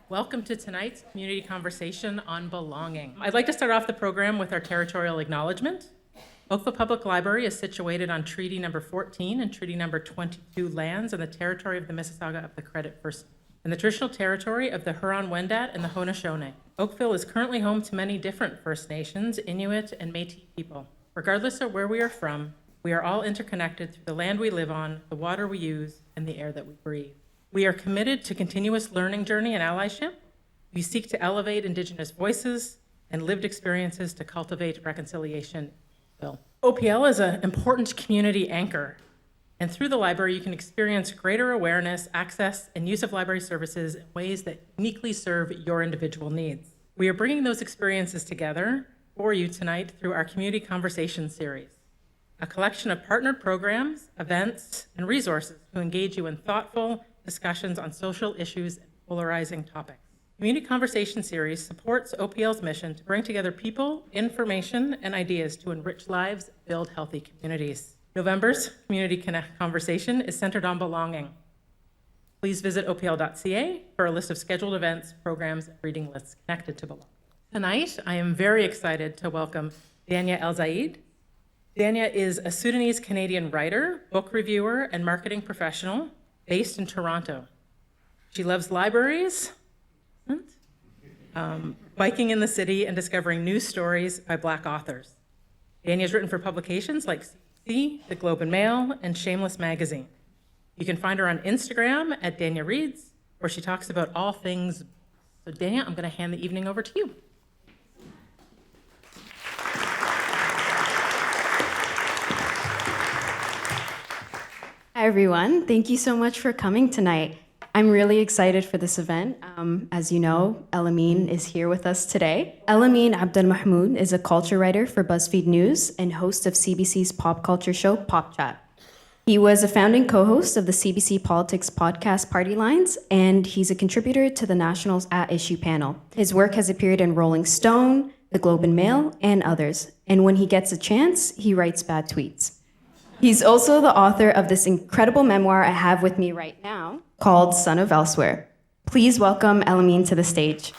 Welcome to tonight's community conversation on belonging. I'd like to start off the program with our territorial acknowledgement. Oakville Public Library is situated on Treaty Number 14 and Treaty Number 22 lands in the territory of the Mississauga of the Credit First, in the traditional territory of the Huron-Wendat and the Haudenosaunee. Oakville is currently home to many different First Nations, Inuit, and Métis people. Regardless of where we are from, we are all interconnected through the land we live on, the water we use, and the air that we breathe. We are committed to continuous learning journey and allyship. We seek to elevate Indigenous voices and lived experiences to cultivate reconciliation. OPL is an important community anchor, and through the library, you can experience greater awareness, access, and use of library services in ways that uniquely serve your individual needs. We are bringing those experiences together for you tonight through our Community Conversation series, a collection of partnered programs, events, and resources to engage you in thoughtful discussions on social issues and polarizing topics. Community Conversation Series supports OPL's mission to bring together people, information, and ideas to enrich lives, build healthy communities. November's Community Connect Conversation is centered on belonging. Please visit opl.ca for a list of scheduled events, programs, and reading lists connected to belonging. Tonight, I am very excited to welcome Danya Elsayed. Danya is a Sudanese-Canadian writer, book reviewer, and marketing professional based in Toronto. She loves libraries, biking in the city, and discovering new stories by Black authors. Danya has written for publications like CBC, The Globe and Mail, and Shameless Magazine. You can find her on Instagram at Danya Reads, where she talks about all things. So Danya, I'm going to hand the evening over to you. Hi, everyone. Thank you so much for coming tonight. I'm really excited for this event. As you know, Elamin is here with us today. Elamin Abdelmahmoud is a culture writer for BuzzFeed News and host of CBC's pop culture show, Pop Chat. He was a founding co-host of the CBC Politics podcast Party Lines, and he's a contributor to the National's At Issue panel. His work has appeared in Rolling Stone, The Globe and Mail, and others. And when he gets a chance, he writes bad tweets. He's also the author of this incredible memoir I have with me right now called Son of Elsewhere. Please welcome Elamin to the stage.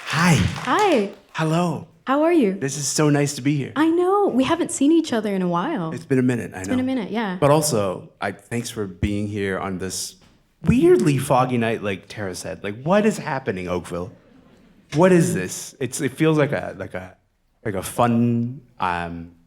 Hi. Hi. Hello. How are you? This is so nice to be here. I know. We haven't seen each other in a while. It's been a minute, I know. It's been a minute, yeah. But also, thanks for being here on this weirdly foggy night, like Tara said. Like, what is happening, Oakville? What is this? It feels like a fun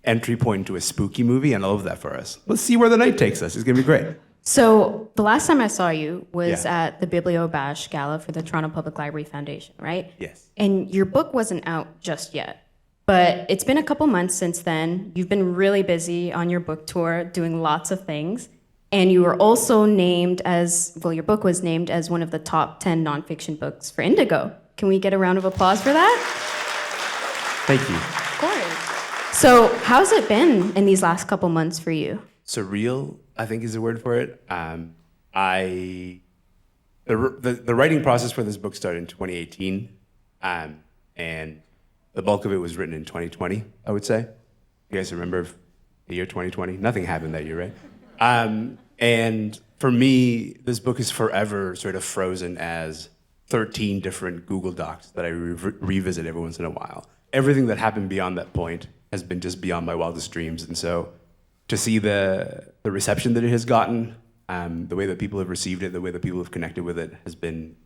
entry point into a spooky movie, and I love that for us. Let's see where the night takes us. It's gonna be great. So the last time I saw you was at the Biblio Bash Gala for the Toronto Public Library Foundation, right? Yes. And your book wasn't out just yet, but it's been a couple months since then. You've been really busy on your book tour, doing lots of things, and you were also named as, well, your book was named as one of the top 10 nonfiction books for Indigo. Can we get a round of applause for that? Thank you. Of course. So how's it been in these last couple months for you? Surreal, I think is the word for it. The writing process for this book started in 2018, and the bulk of it was written in 2020, I would say. You guys remember the year 2020? Nothing happened that year, right? And for me, this book is forever sort of frozen as 13 different Google Docs that I revisit every once in a while. Everything that happened beyond that point has been just beyond my wildest dreams. And so to see the reception that it has gotten, the way that people have received it, the way that people have connected with it has been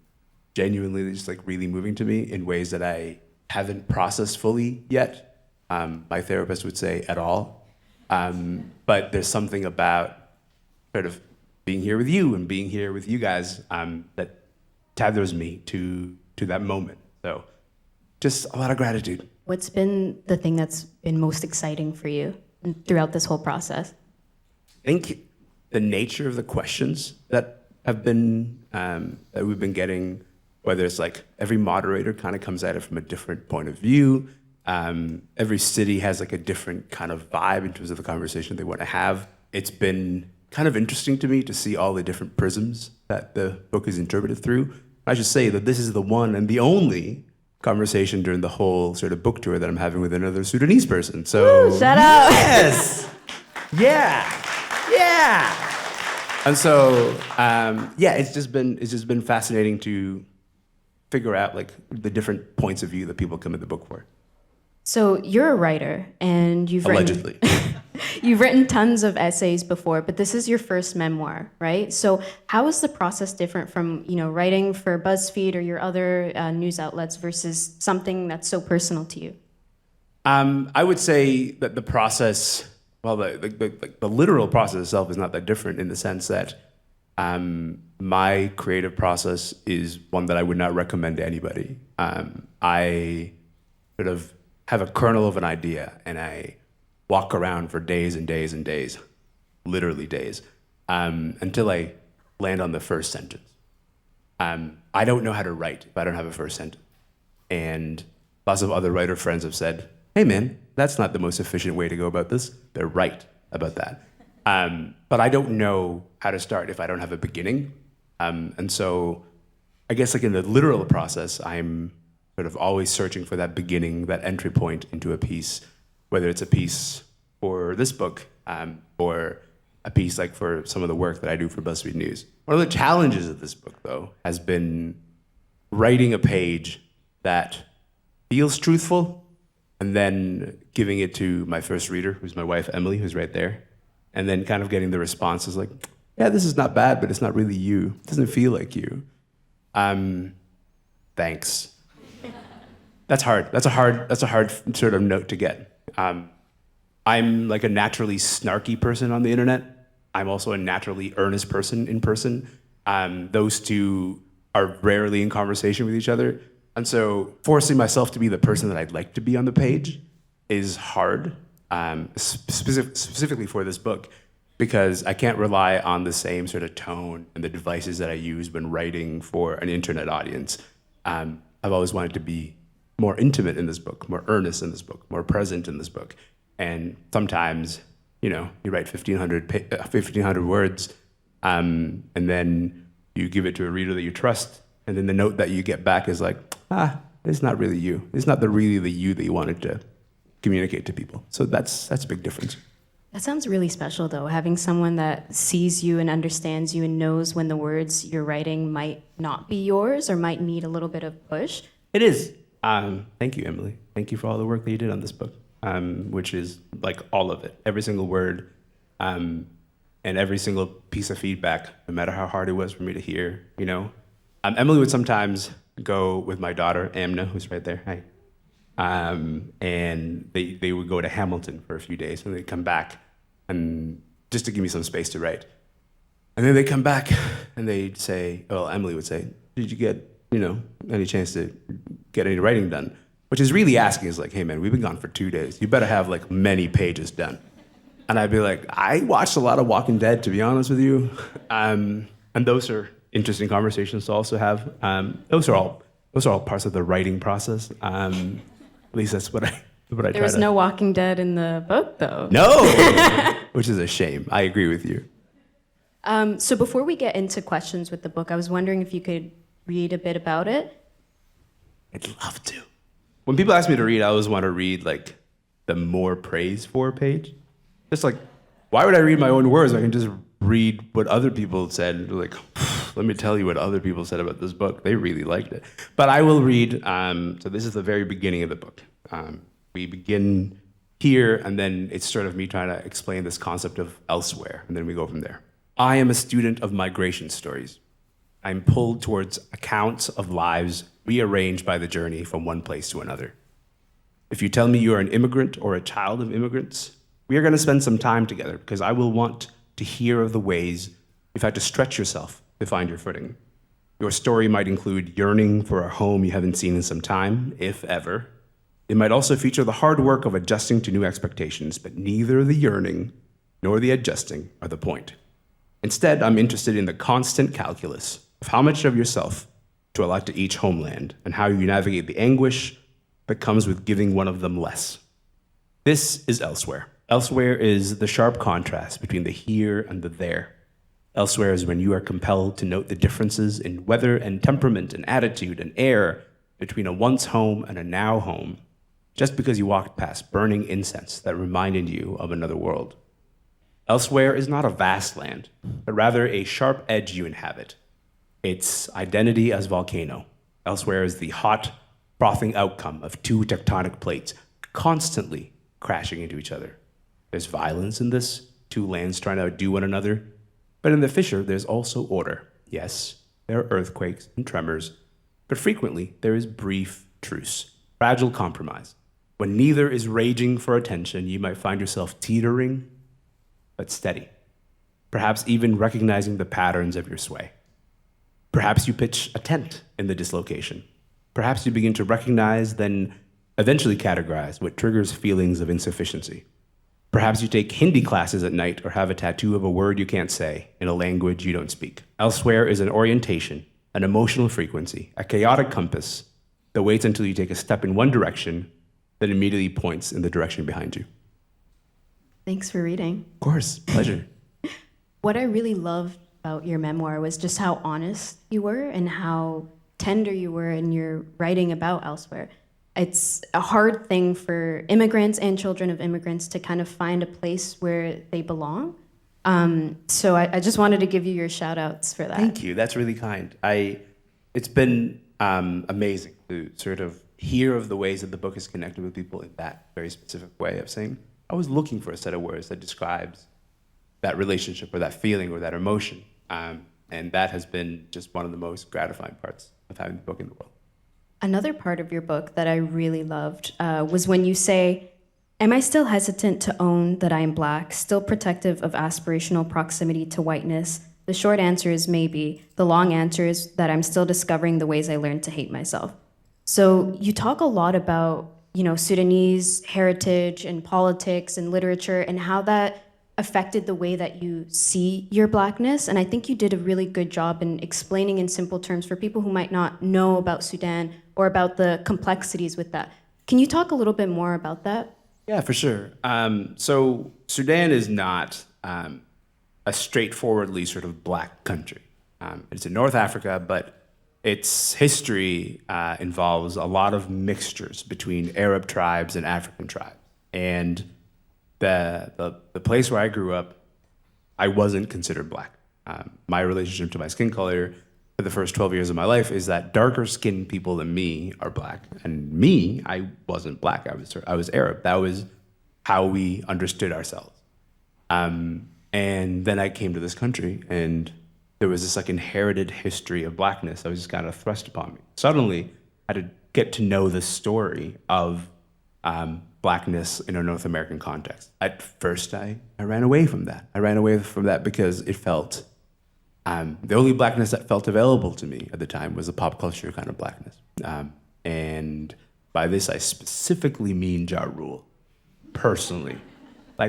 genuinely just like really moving to me in ways that I haven't processed fully yet. My therapist would say at all. But there's something about sort of being here with you and being here with you guys that tethers me to that moment. So just a lot of gratitude. What's been the thing that's been most exciting for you throughout this whole process? I think the nature of the questions that have been that we've been getting, whether it's like every moderator kind of comes at it from a different point of view. Every city has like a different kind of vibe in terms of the conversation they want to have. It's been kind of interesting to me to see all the different prisms that the book is interpreted through. I should say that this is the one and the only conversation during the whole sort of book tour that I'm having with another Sudanese person. So Shout out! yes, yeah. And so it's just been fascinating to figure out like the different points of view that people come in the book for. So you're a writer, and Allegedly. You've written tons of essays before, but this is your first memoir, right? So how is the process different from writing for BuzzFeed or your other news outlets versus something that's so personal to you? I would say that the process, well, the literal process itself is not that different in the sense that my creative process is one that I would not recommend to anybody. I sort of have a kernel of an idea and I walk around for days and days and days, literally days, until I land on the first sentence. I don't know how to write if I don't have a first sentence. And lots of other writer friends have said, hey man, that's not the most efficient way to go about this. They're right about that. But I don't know how to start if I don't have a beginning. And so I guess like in the literal process, I'm sort of always searching for that beginning, that entry point into a piece, whether it's a piece for this book or a piece like for some of the work that I do for BuzzFeed News. One of the challenges of this book, though, has been writing a page that feels truthful and then giving it to my first reader, who's my wife, Emily, who's right there, and then kind of getting the responses like, yeah, this is not bad, but it's not really you. It doesn't feel like you. Thanks. That's hard. That's a hard sort of note to get. I'm like a naturally snarky person on the internet. I'm also a naturally earnest person in person. Those two are rarely in conversation with each other. And so forcing myself to be the person that I'd like to be on the page is hard, specifically for this book, because I can't rely on the same sort of tone and the devices that I use when writing for an internet audience. I've always wanted to be more intimate in this book, more earnest in this book, more present in this book. And sometimes, you write 1,500 words, and then you give it to a reader that you trust, and then the note that you get back is like, it's not really you. It's not really the you that you wanted to communicate to people. So that's a big difference. That sounds really special, though, having someone that sees you and understands you and knows when the words you're writing might not be yours or might need a little bit of push. It is. Thank you, Emily. Thank you for all the work that you did on this book, which is like all of it, every single word, and every single piece of feedback, no matter how hard it was for me to hear, Emily would sometimes go with my daughter, Amna, who's right there. Hi. And they would go to Hamilton for a few days, and they'd come back and just to give me some space to write. And then they'd come back and they'd say, well, Emily would say, did you get, any chance to get any writing done? Which is really asking is like, hey man, we've been gone for 2 days. You better have like many pages done. And I'd be like, I watched a lot of Walking Dead, to be honest with you. And those are interesting conversations to also have. Those are all parts of the writing process. At least that's what I try to. There was no Walking Dead in the book, though. No, which is a shame. I agree with you. So before we get into questions with the book, I was wondering if you could read a bit about it. I'd love to. When people ask me to read, I always want to read like the more praise for page. Just like, why would I read my own words? I can just read what other people said. Like, let me tell you what other people said about this book. They really liked it. But I will read, so this is the very beginning of the book. We begin here, and then it's sort of me trying to explain this concept of elsewhere, and then we go from there. I am a student of migration stories. I'm pulled towards accounts of lives rearranged by the journey from one place to another. If you tell me you are an immigrant or a child of immigrants, we are going to spend some time together because I will want to hear of the ways You've had to stretch yourself to find your footing. Your story might include yearning for a home you haven't seen in some time, if ever. It might also feature the hard work of adjusting to new expectations, but neither the yearning nor the adjusting are the point. Instead, I'm interested in the constant calculus of how much of yourself to allot to each homeland and how you navigate the anguish that comes with giving one of them less. This is Elsewhere. Elsewhere is the sharp contrast between the here and the there. Elsewhere is when you are compelled to note the differences in weather and temperament and attitude and air between a once home and a now home, just because you walked past burning incense that reminded you of another world. Elsewhere is not a vast land, but rather a sharp edge you inhabit. Its identity as volcano. Elsewhere is the hot, frothing outcome of two tectonic plates constantly crashing into each other. There's violence in this, two lands trying to outdo one another. But in the fissure, there's also order. Yes, there are earthquakes and tremors, but frequently there is brief truce, fragile compromise. When neither is raging for attention, you might find yourself teetering, but steady. Perhaps even recognizing the patterns of your sway. Perhaps you pitch a tent in the dislocation. Perhaps you begin to recognize, then eventually categorize what triggers feelings of insufficiency. Perhaps you take Hindi classes at night or have a tattoo of a word you can't say in a language you don't speak. Elsewhere is an orientation, an emotional frequency, a chaotic compass that waits until you take a step in one direction that immediately points in the direction behind you. Thanks for reading. Of course, pleasure. What I really loved about your memoir was just how honest you were and how tender you were in your writing about Elsewhere. It's a hard thing for immigrants and children of immigrants to kind of find a place where they belong. So I just wanted to give you your shout outs for that. Thank you. That's really kind. It's been amazing to sort of hear of the ways that the book is connected with people in that very specific way of saying, I was looking for a set of words that describes that relationship or that feeling or that emotion. And that has been just one of the most gratifying parts of having the book in the world. Another part of your book that I really loved was when you say, am I still hesitant to own that I am Black, still protective of aspirational proximity to whiteness? The short answer is maybe. The long answer is that I'm still discovering the ways I learned to hate myself. So you talk a lot about, Sudanese heritage and politics and literature and how that affected the way that you see your Blackness. And I think you did a really good job in explaining in simple terms for people who might not know about Sudan or about the complexities with that. Can you talk a little bit more about that? Yeah, for sure. So Sudan is not a straightforwardly sort of Black country. It's in North Africa, but its history involves a lot of mixtures between Arab tribes and African tribes. And the place where I grew up, I wasn't considered Black. My relationship to my skin color for the first 12 years of my life is that darker skinned people than me are Black. And me, I wasn't Black, I was Arab. That was how we understood ourselves. And then I came to this country and there was this inherited history of Blackness that was just kind of thrust upon me. Suddenly, I had to get to know the story of Blackness in a North American context. At first, I ran away from that. I ran away from that because it felt, the only Blackness that felt available to me at the time was a pop culture kind of Blackness. And by this, I specifically mean Ja Rule, personally.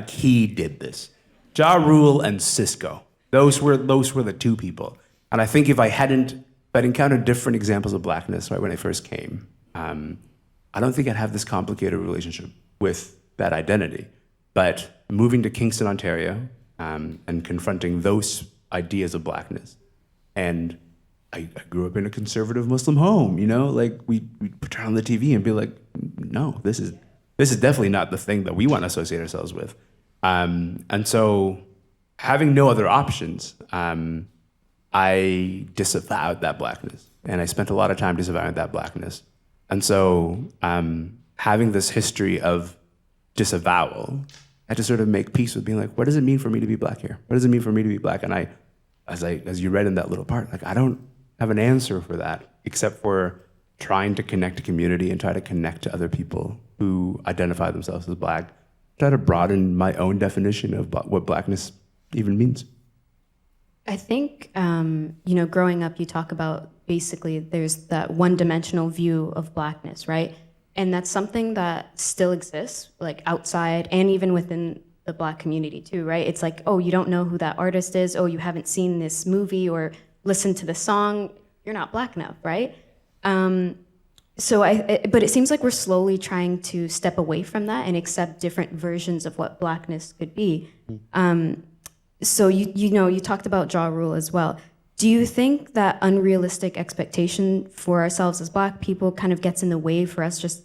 He did this. Ja Rule and Cisco. Those were the two people. And I think if I'd encountered different examples of Blackness right when I first came, I don't think I'd have this complicated relationship with that identity. But moving to Kingston, Ontario, and confronting those ideas of Blackness, and I grew up in a conservative Muslim home, we'd turn on the TV and be like, no, this is definitely not the thing that we want to associate ourselves with. And so having no other options, I disavowed that Blackness. And I spent a lot of time disavowing that Blackness. And so having this history of disavowal, I had to sort of make peace with being like, what does it mean for me to be Black here? What does it mean for me to be Black? And as you read in that little part, I don't have an answer for that, except for trying to connect to community and try to connect to other people who identify themselves as Black, try to broaden my own definition of what Blackness even means. I think, growing up, you talk about basically there's that one-dimensional view of Blackness, right? And that's something that still exists, like outside and even within the Black community too, right? It's like, oh, you don't know who that artist is. Oh, you haven't seen this movie or listened to the song. You're not Black enough, right? But it seems like we're slowly trying to step away from that and accept different versions of what Blackness could be. So you talked about Ja Rule as well. Do you think that unrealistic expectation for ourselves as Black people kind of gets in the way for us just,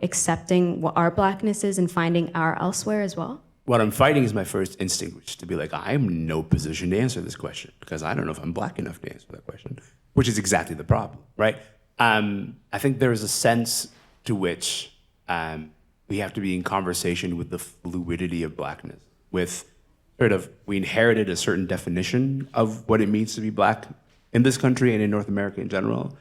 accepting what our Blackness is and finding our elsewhere as well? What I'm fighting is my first instinct, which is to be like, I'm in no position to answer this question because I don't know if I'm Black enough to answer that question, which is exactly the problem, right? I think there is a sense to which we have to be in conversation with the fluidity of Blackness, with we inherited a certain definition of what it means to be Black in this country and in North America in general.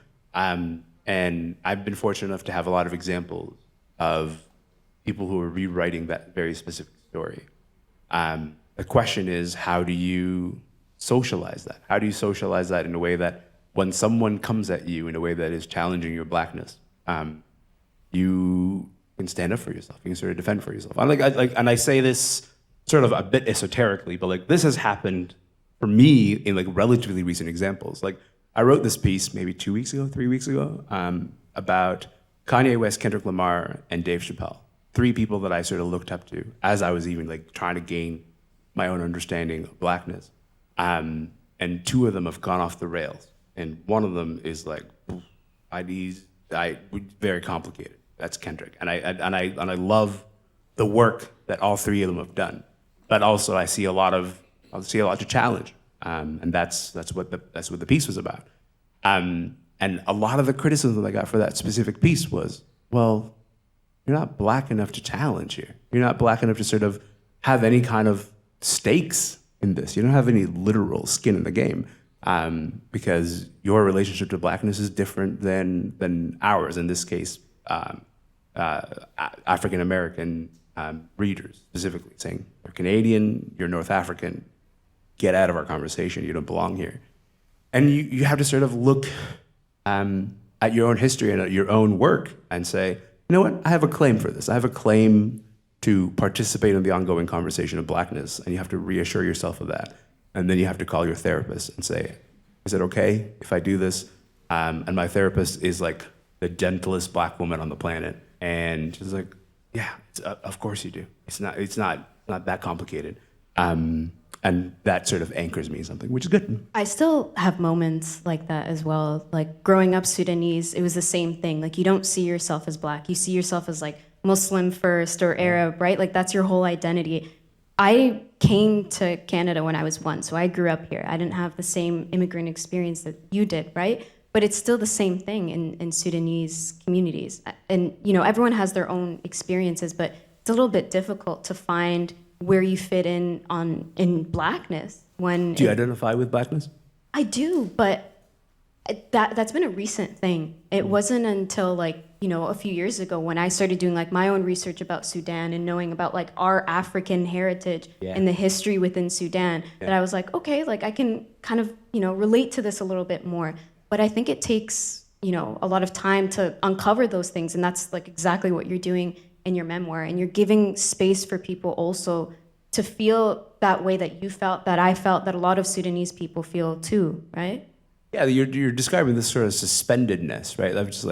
And I've been fortunate enough to have a lot of examples of people who are rewriting that very specific story. The question is, how do you socialize that? How do you socialize that in a way that when someone comes at you in a way that is challenging your Blackness, you can stand up for yourself. You can sort of defend for yourself. And I say this sort of a bit esoterically, but this has happened for me in relatively recent examples. I wrote this piece maybe 3 weeks ago, about Kanye West, Kendrick Lamar, and Dave Chappelle. 3 people that I sort of looked up to as I was even trying to gain my own understanding of Blackness. And 2 of them have gone off the rails. And one of them is very complicated. That's Kendrick. And I love the work that all 3 of them have done. But also I see a lot to challenge. And that's what the piece was about. And a lot of the criticism I got for that specific piece was, well, you're not Black enough to challenge here. You're not Black enough to sort of have any kind of stakes in this. You don't have any literal skin in the game, because your relationship to Blackness is different than ours. In this case, African American readers specifically, saying you're Canadian, you're North African, get out of our conversation. You don't belong here. And you have to sort of look at your own history and at your own work and say, you know what, I have a claim for this. I have a claim to participate in the ongoing conversation of Blackness, and you have to reassure yourself of that. And then you have to call your therapist and say, is it okay if I do this? And my therapist is the gentlest Black woman on the planet. And she's like, yeah, of course you do. It's not that complicated. And that sort of anchors me in something, which is good. I still have moments like that as well. Growing up Sudanese, it was the same thing. You don't see yourself as Black. You see yourself as Muslim first or Arab, right? That's your whole identity. I came to Canada when I was 1, so I grew up here. I didn't have the same immigrant experience that you did, right? But it's still the same thing in Sudanese communities. And, everyone has their own experiences, but it's a little bit difficult to find where you fit in Blackness. Do you identify with Blackness? I do, but that's been a recent thing. It wasn't until a few years ago when I started doing my own research about Sudan and knowing about our African heritage and the history within Sudan that I was okay, I can kind of, relate to this a little bit more. But I think it takes, a lot of time to uncover those things. And that's exactly what you're doing in your memoir. And you're giving space for people also to feel that way that you felt, that I felt, that a lot of Sudanese people feel too, right? Yeah, you're describing this sort of suspendedness, right? I'm just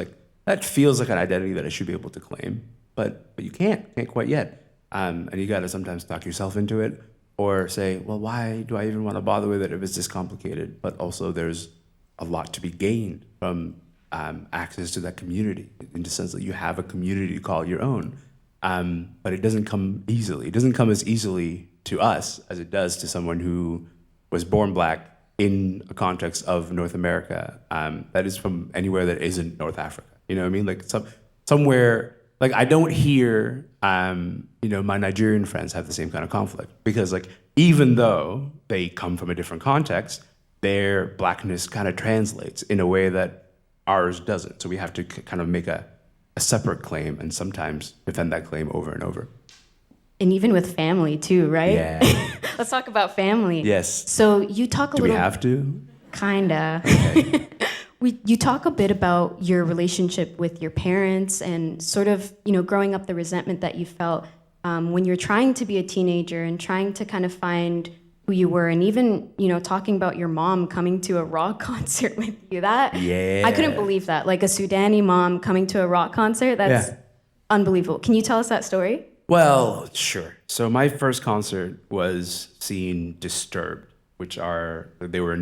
that feels like an identity that I should be able to claim, but you can't quite yet. And you got to sometimes talk yourself into it, or say, well, why do I even want to bother with it if it's this complicated? But also there's a lot to be gained from access to that community, in the sense that you have a community to call your own. But it doesn't come easily. It doesn't come as easily to us as it does to someone who was born Black in a context of North America, that is from anywhere that isn't North Africa. You know what I mean? Somewhere, I don't hear, my Nigerian friends have the same kind of conflict, because even though they come from a different context, their Blackness kind of translates in a way that ours doesn't. So we have to kind of make a separate claim and sometimes defend that claim over and over. and even with family too, right? Yeah. Let's talk about family. Yes. So you talk a Do we little, have to? kinda. Okay. You talk a bit about your relationship with your parents and sort of, growing up, the resentment that you felt when you're trying to be a teenager and trying to kind of find who you were, and even, talking about your mom coming to a rock concert with you. That, Yeah. I couldn't believe that. Like a Sudani mom coming to a rock concert, that's Yeah. unbelievable. Can you tell us that story? Well, sure. So my first concert was seeing Disturbed, they were a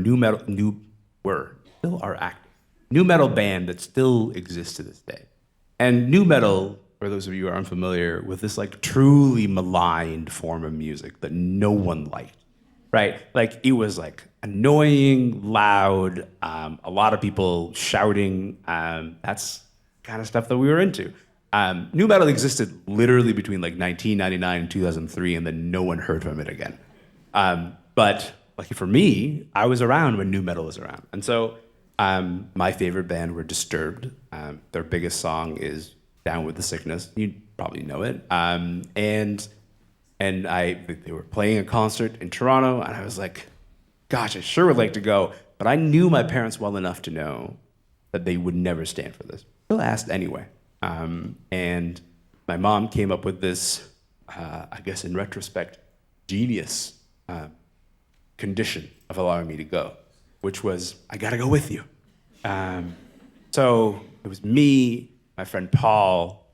still are active, new metal band that still exists to this day. And new metal, for those of you who are unfamiliar with this, like truly maligned form of music that no one liked, right? Like it was like annoying, loud, a lot of people shouting. That's kind of stuff that we were into. New metal existed literally between like 1999 and 2003, and then no one heard from it again. But lucky for me, I was around when new metal was around. And so my favorite band were Disturbed. Their biggest song is Down with the Sickness. You probably know it. They were playing a concert in Toronto, and I was like, gosh, I sure would like to go. But I knew my parents well enough to know that they would never stand for this. Still asked anyway. And my mom came up with this, I guess in retrospect, genius condition of allowing me to go, which was, I gotta go with you. So it was me, my friend Paul,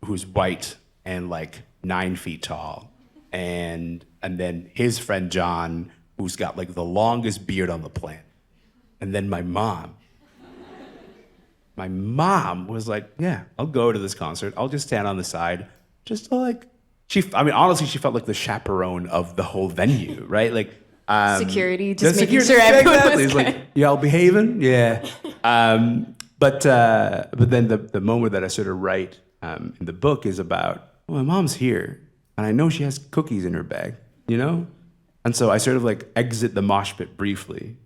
who's white and like 9 feet tall, and then his friend John, who's got like the longest beard on the planet, and then my mom. My mom was like, yeah, I'll go to this concert. I'll just stand on the side. Just to like, honestly, she felt like the chaperone of the whole venue, right? Like, Security, the just making security- sure everyone exactly. was It's like, y'all behaving? Yeah. But then the moment that I sort of write in the book is about, well, my mom's here, and I know she has cookies in her bag, And so I sort of like exit the mosh pit briefly,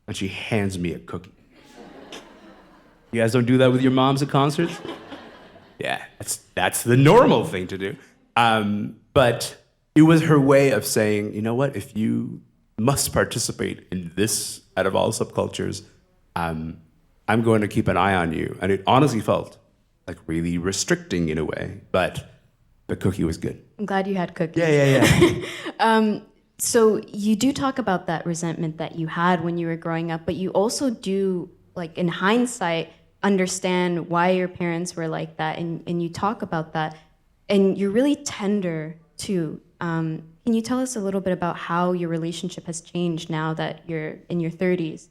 and she hands me a cookie. You guys don't do that with your moms at concerts? Yeah, that's the normal thing to do. But it was her way of saying, you know what, if you must participate in this out of all subcultures, I'm going to keep an eye on you. And it honestly felt like really restricting in a way, but the cookie was good. I'm glad you had cookies. Yeah. So you do talk about that resentment that you had when you were growing up, but you also do, like in hindsight, understand why your parents were like that, and you talk about that, and you're really tender too. Can you tell us a little bit about how your relationship has changed now that you're in your 30s?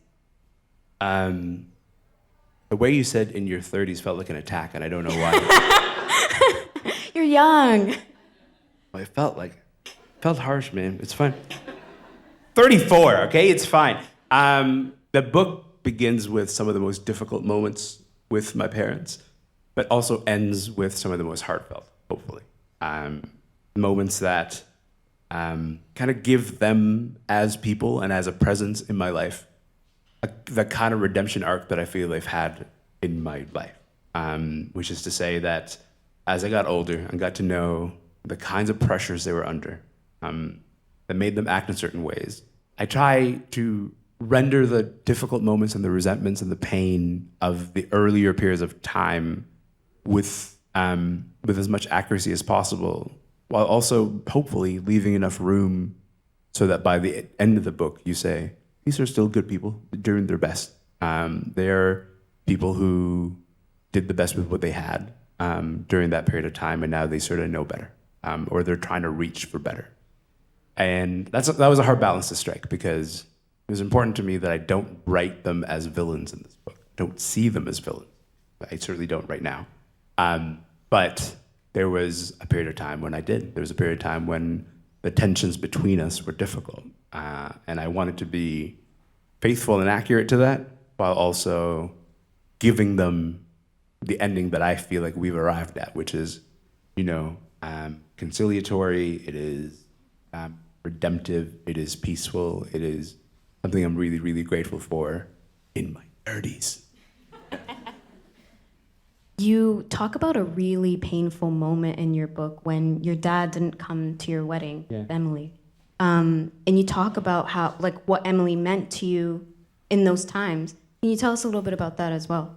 The way you said in your 30s felt like an attack, and I don't know why. You're young. Well, it felt harsh, man. It's fine. 34, okay? It's fine. The book begins with some of the most difficult moments with my parents, but also ends with some of the most heartfelt, hopefully. Moments that kind of give them as people and as a presence in my life the kind of redemption arc that I feel they've had in my life, which is to say that as I got older and got to know the kinds of pressures they were under that made them act in certain ways, I try to render the difficult moments and the resentments and the pain of the earlier periods of time with as much accuracy as possible, while also hopefully leaving enough room so that by the end of the book you say, these are still good people doing their best. They're people who did the best with what they had during that period of time, and now they sort of know better, or they're trying to reach for better. And that was a hard balance to strike, because it was important to me that I don't write them as villains in this book. Don't see them as villains. I certainly don't right now. But there was a period of time when I did. There was a period of time when the tensions between us were difficult. And I wanted to be faithful and accurate to that, while also giving them the ending that I feel like we've arrived at, which is, conciliatory, it is redemptive, it is peaceful, it is something I'm really, really grateful for in my 30s. You talk about a really painful moment in your book when your dad didn't come to your wedding with Emily. And you talk about how, like, what Emily meant to you in those times. Can you tell us a little bit about that as well?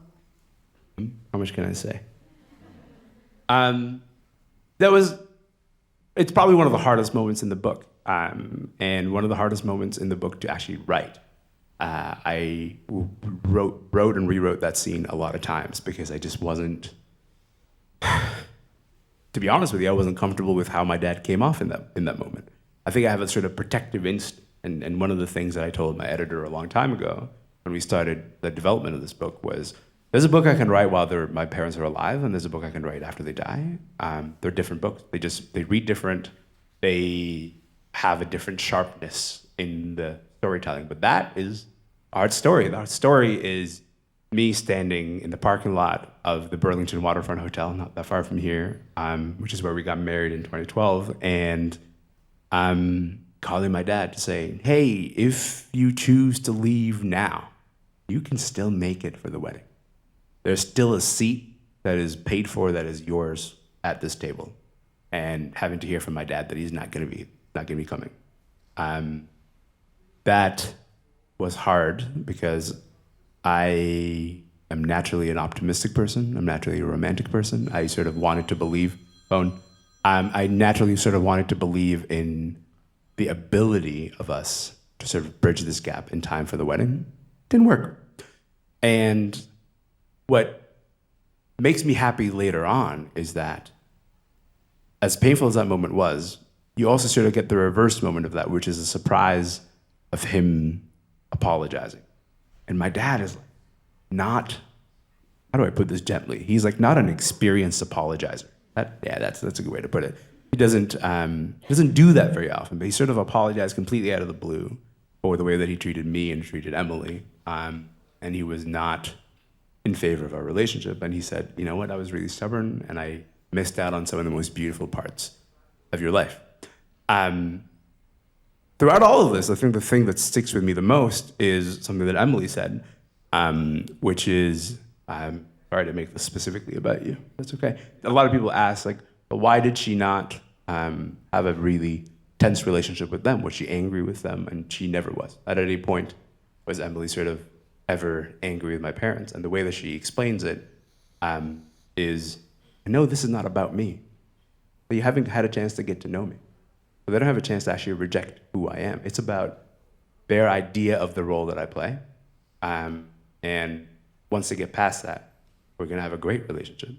How much can I say? It's probably one of the hardest moments in the book, and one of the hardest moments in the book to actually write. I wrote and rewrote that scene a lot of times because I just wasn't, to be honest with you, I wasn't comfortable with how my dad came off in that moment. I think I have a sort of protective instinct, and one of the things that I told my editor a long time ago when we started the development of this book was, there's a book I can write while my parents are alive, and there's a book I can write after they die. They're different books. They read different. They have a different sharpness in the storytelling. But that is our story. Our story is me standing in the parking lot of the Burlington Waterfront Hotel, not that far from here, which is where we got married in 2012, and calling my dad to say, hey, if you choose to leave now, you can still make it for the wedding. There's still a seat that is paid for, that is yours at this table. And having to hear from my dad that he's not gonna be coming. That was hard because I am naturally an optimistic person. I'm naturally a romantic person. I sort of wanted to believe, I naturally sort of wanted to believe in the ability of us to sort of bridge this gap in time for the wedding. Didn't work. And what makes me happy later on is that, as painful as that moment was, you also sort of get the reverse moment of that, which is a surprise of him apologizing. And my dad is not, how do I put this gently? He's like not an experienced apologizer. That's a good way to put it. He doesn't do that very often, but he sort of apologized completely out of the blue for the way that he treated me and treated Emily. And he was not in favor of our relationship. And he said, you know what, I was really stubborn and I missed out on some of the most beautiful parts of your life. Throughout all of this, I think the thing that sticks with me the most is something that Emily said, which is, sorry to make this specifically about you, that's okay. A lot of people ask, like, but why did she not have a really tense relationship with them? Was she angry with them? And she never was. At any point was Emily sort of ever angry with my parents. And the way that she explains it is, I know this is not about me, but you haven't had a chance to get to know me. So they don't have a chance to actually reject who I am. It's about their idea of the role that I play. And once they get past that, we're gonna have a great relationship.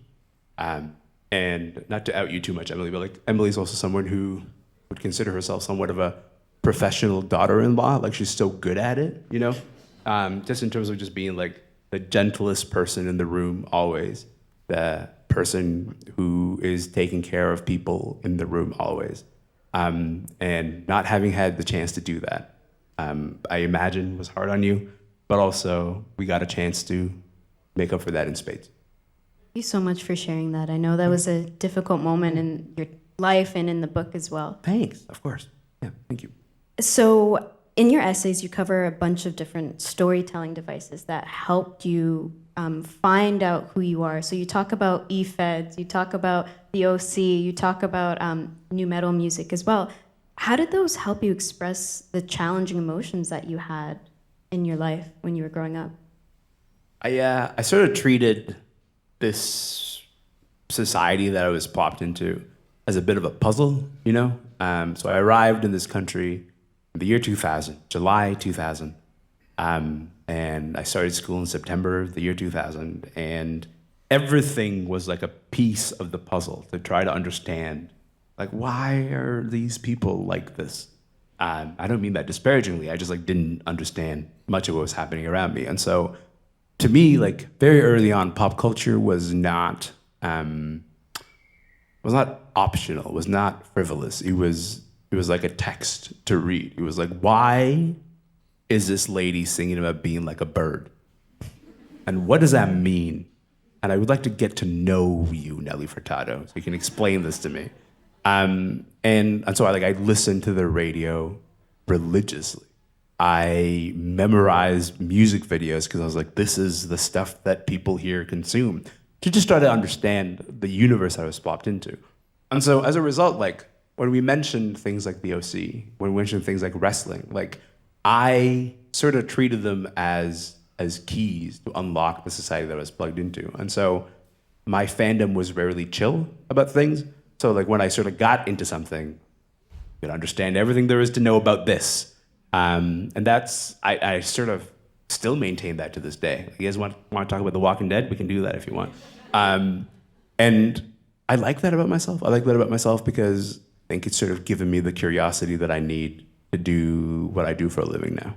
And not to out you too much, Emily, but like Emily's also someone who would consider herself somewhat of a professional daughter-in-law. Like she's so good at it, you know? Just in terms of just being like the gentlest person in the room always, the person who is taking care of people in the room always. And not having had the chance to do that, I imagine was hard on you, but also we got a chance to make up for that in spades. Thank you so much for sharing that. I know that was a difficult moment in your life and in the book as well. Thanks, of course. Yeah, thank you. So in your essays, you cover a bunch of different storytelling devices that helped you find out who you are. So you talk about E-Feds, you talk about the OC, you talk about new metal music as well. How did those help you express the challenging emotions that you had in your life when you were growing up? I sort of treated this society that I was plopped into as a bit of a puzzle, you know? So I arrived in this country in the year 2000, July 2000. And I started school in September of the year 2000. And everything was like a piece of the puzzle to try to understand, like, why are these people like this? I don't mean that disparagingly. I just like didn't understand much of what was happening around me. And so to me, like very early on, pop culture was not optional, was not frivolous. It was like a text to read. It was like, why is this lady singing about being like a bird? And what does that mean? And I would like to get to know you, Nelly Furtado, so you can explain this to me. And so I listened to the radio religiously. I memorized music videos because I was like, this is the stuff that people here consume. to just try to understand the universe I was plopped into. And so as a result, like when we mentioned things like the OC, when we mentioned things like wrestling, like I sort of treated them as keys to unlock the society that I was plugged into. And so my fandom was rarely chill about things. So like when I sort of got into something, you could understand everything there is to know about this. And that's, I sort of still maintain that to this day. You guys want to talk about The Walking Dead? We can do that if you want. And I like that about myself. I like that about myself because I think it's sort of given me the curiosity that I need to do what I do for a living now.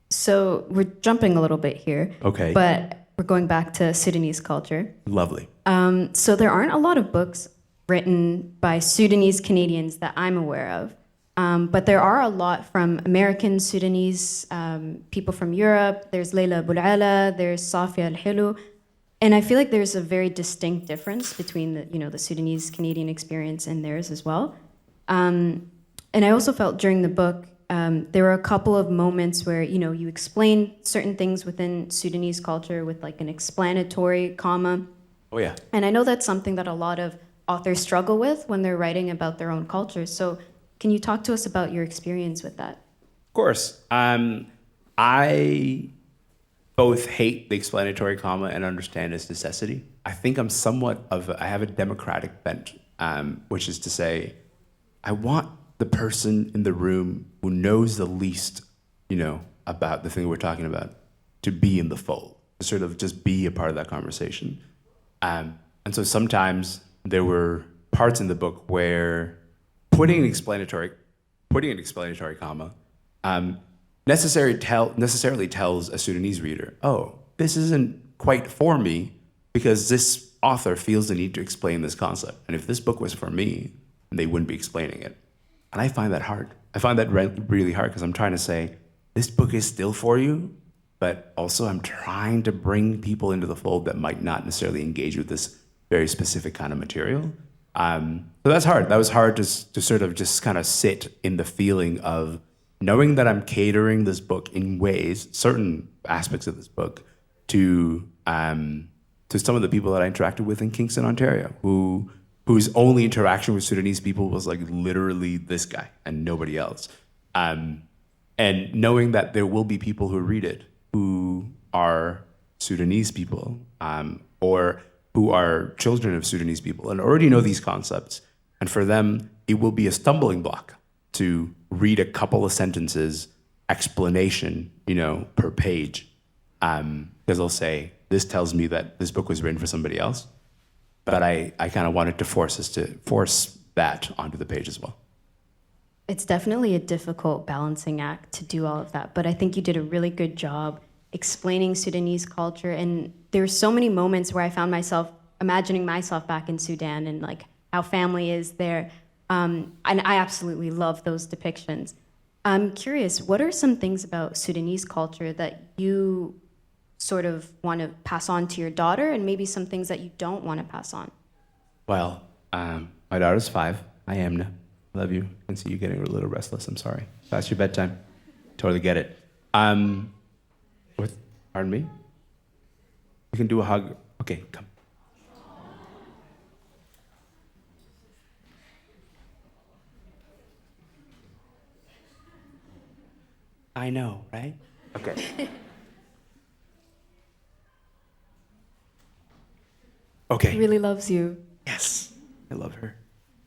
So we're jumping a little bit here. Okay. But we're going back to Sudanese culture. Lovely. So there aren't a lot of books written by Sudanese Canadians that I'm aware of. But there are a lot from American Sudanese, people from Europe. There's Leila Boulala, there's Safia Al-Hilu. And I feel like there's a very distinct difference between the Sudanese Canadian experience and theirs as well. And I also felt during the book, there were a couple of moments where, you explain certain things within Sudanese culture with like an explanatory comma. Oh, yeah. And I know that's something that a lot of authors struggle with when they're writing about their own culture. So can you talk to us about your experience with that? Of course. I both hate the explanatory comma and understand its necessity. I think I'm I have a democratic bent, which is to say, I want the person in the room who knows the least, about the thing we're talking about, to be in the fold, to sort of just be a part of that conversation. And so sometimes there were parts in the book where putting an explanatory comma necessarily tells a Sudanese reader, oh, this isn't quite for me because this author feels the need to explain this concept. And if this book was for me, they wouldn't be explaining it. And I find that hard. I find that really hard because I'm trying to say, this book is still for you, but also I'm trying to bring people into the fold that might not necessarily engage with this very specific kind of material. So that's hard. That was hard to sort of just kind of sit in the feeling of knowing that I'm catering this book in ways, certain aspects of this book, to some of the people that I interacted with in Kingston, Ontario, whose only interaction with Sudanese people was like literally this guy and nobody else. And knowing that there will be people who read it who are Sudanese people, or who are children of Sudanese people and already know these concepts. And for them, it will be a stumbling block to read a couple of sentences explanation, per page. Because they'll say, this tells me that this book was written for somebody else. But I kind of wanted to force that onto the page as well. It's definitely a difficult balancing act to do all of that, but I think you did a really good job explaining Sudanese culture. And there were so many moments where I found myself imagining myself back in Sudan and like how family is there. And I absolutely love those depictions. I'm curious, what are some things about Sudanese culture that you sort of want to pass on to your daughter, and maybe some things that you don't want to pass on? Well, my daughter's 5. I am now. Love you. I can see you getting a little restless. I'm sorry. Past your bedtime. Totally get it. Pardon me? You can do a hug. Okay, come. I know, right? Okay. Okay. Really loves you. Yes, I love her.